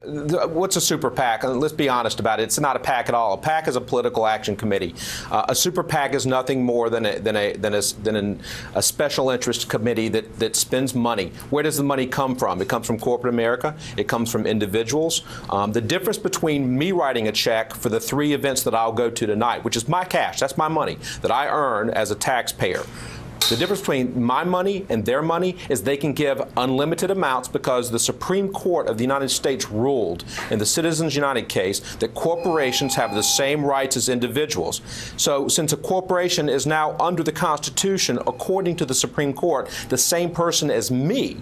What's a super PAC? Let's be honest about it. It's not a PAC at all. A PAC is a political action committee. A super PAC is nothing more than a special interest committee that spends money. Where does the money come from? It comes from corporate America. It comes from individuals. The difference between me writing a check for the 3 events that I'll go to tonight, which is my cash, that's my money that I earn as a taxpayer. The difference between my money and their money is they can give unlimited amounts because the Supreme Court of the United States ruled in the Citizens United case that corporations have the same rights as individuals. So since a corporation is now under the Constitution, according to the Supreme Court, the same person as me,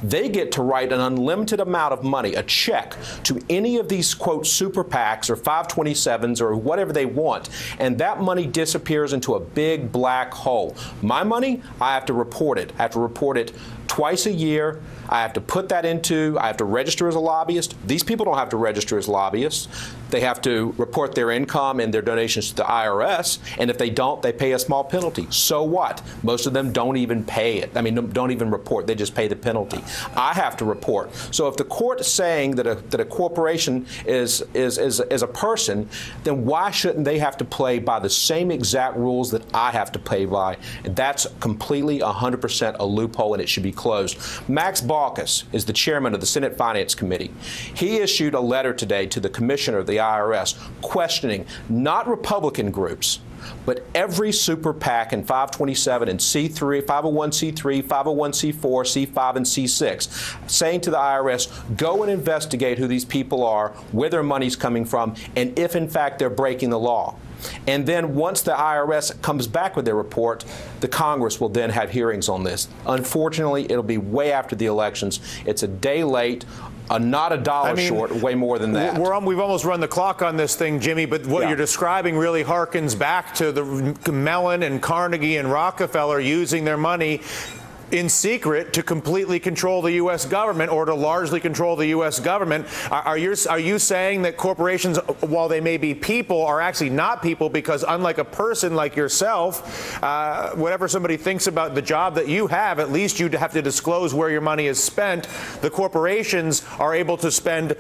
they get to write an unlimited amount of money, a check, to any of these, quote, super PACs or 527s or whatever they want, and that money disappears into a big black hole. My money, I have to report it. I have to report it twice a year. I have to put that into, I have to register as a lobbyist. These people don't have to register as lobbyists. They have to report their income and their donations to the IRS, and if they don't, they pay a small penalty. So what? Most of them don't even pay it. I mean, don't even report. They just pay the penalty. I have to report. So if the court is saying that a corporation is a person, then why shouldn't they have to play by the same exact rules that I have to play by? And that's completely 100% a loophole, and it should be closed. Max Baucus is the chairman of the Senate Finance Committee. He issued a letter today to the commissioner of the IRS questioning not Republican groups, but every super PAC in 527 and C3, 501c3, 501c4, C5, and C6, saying to the IRS, go and investigate who these people are, where their money's coming from, and if in fact they're breaking the law. And then once the IRS comes back with their report, the Congress will then have hearings on this. Unfortunately, it'll be way after the elections. It's a day late. Not a dollar short, way more than that. We've almost run the clock on this thing, Jimmy, but what you're describing really harkens back to the Mellon and Carnegie and Rockefeller using their money in secret to completely control the U.S. government or to largely control the U.S. government. Are you saying that corporations, while they may be people, are actually not people because unlike a person like yourself, whatever somebody thinks about the job that you have, at least you'd have to disclose where your money is spent. The corporations are able to spend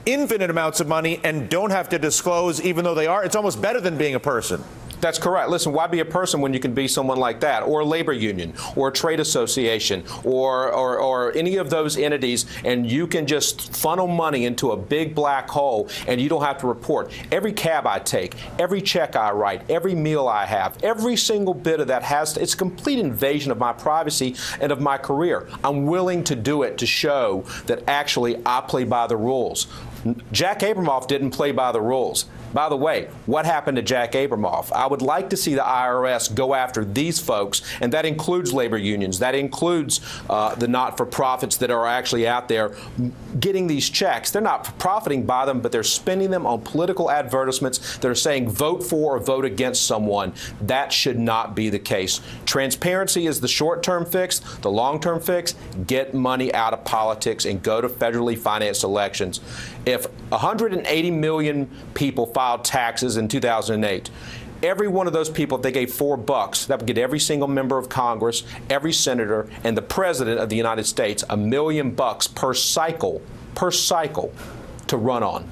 infinite amounts of money and don't have to disclose even though they are. It's almost better than being a person. That's correct. Listen, why be a person when you can be someone like that, or a labor union, or a trade association, or any of those entities, and you can just funnel money into a big black hole, and you don't have to report. Every cab I take, every check I write, every meal I have, every single bit of that it's a complete invasion of my privacy and of my career. I'm willing to do it to show that actually I play by the rules. Jack Abramoff didn't play by the rules. By the way, what happened to Jack Abramoff? I would like to see the IRS go after these folks, and that includes labor unions. That includes the not-for-profits that are actually out there getting these checks. They're not profiting by them, but they're spending them on political advertisements that are saying vote for or vote against someone. That should not be the case. Transparency is the short-term fix. The long-term fix, get money out of politics and go to federally financed elections. If 180 million people filed taxes in 2008, every one of those people, if they gave $4, that would get every single member of Congress, every senator, and the president of the United States $1 million per cycle to run on.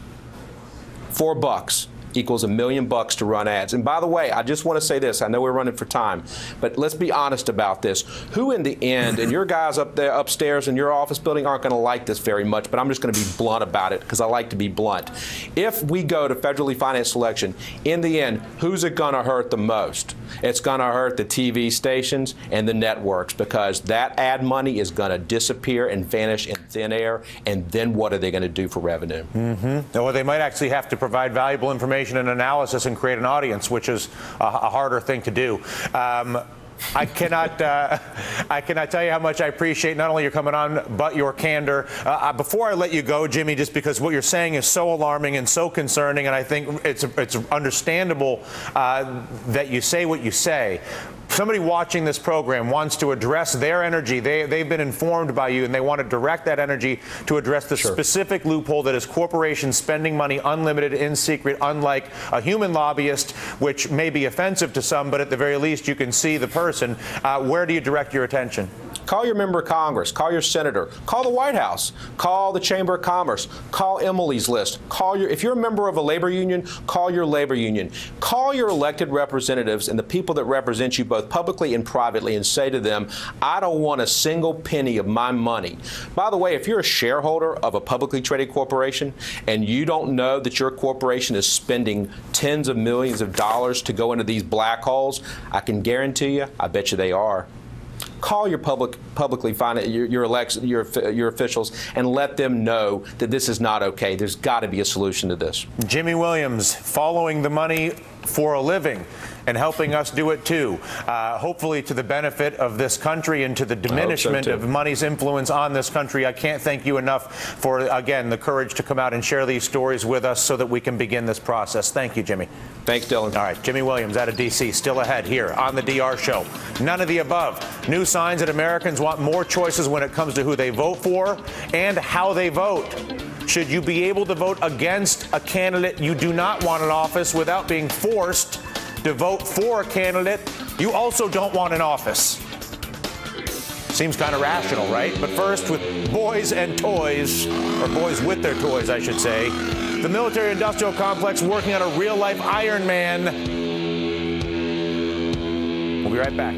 $4 equals $1 million to run ads. And by the way, I just want to say this. I know we're running for time, but let's be honest about this. Who in the end, and your guys up there upstairs in your office building aren't going to like this very much, but I'm just going to be blunt about it because I like to be blunt. If we go to federally financed election, in the end, who's it going to hurt the most? It's going to hurt the TV stations and the networks because that ad money is going to disappear and vanish in thin air, and then what are they going to do for revenue? Well, they might actually have to provide valuable information and analysis and create an audience, which is a harder thing to do. I cannot tell you how much I appreciate not only your coming on, but your candor. Before I let you go, Jimmy, just because what you're saying is so alarming and so concerning, and I think it's understandable that you say what you say. somebody watching this program wants to address their energy, they've been informed by you, and they want to direct that energy to address the specific loophole that is corporations spending money unlimited in secret, unlike a human lobbyist, which may be offensive to some, but at the very least you can see the person. Where do you direct your attention? Call your member of Congress, call your senator, call the White House, call the Chamber of Commerce, call Emily's List, if you're a member of a labor union, call your labor union, call your elected representatives and the people that represent you both publicly and privately, and say to them, I don't want a single penny of my money. By the way, if you're a shareholder of a publicly traded corporation and you don't know that your corporation is spending tens of millions of dollars to go into these black holes, I can guarantee you, I bet you they are. Call your publicly your officials and let them know that this is not okay. There's got to be a solution to this. Jimmy Williams, following the money for a living and helping us do it too, hopefully to the benefit of this country and to the diminishment of money's influence on this country. I can't thank you enough for, again, the courage to come out and share these stories with us so that we can begin this process. Thank you, Jimmy. Thanks, Dylan. All right, Jimmy Williams out of D.C. still ahead here on the DR Show. None of the above. New signs that Americans want more choices when it comes to who they vote for and how they vote. Should you be able to vote against a candidate you do not want in office without being forced to vote for a candidate you also don't want in office? Seems kind of rational, right? But first, with boys and toys, or boys with their toys, I should say, the military-industrial complex working on a real-life Iron Man. We'll be right back.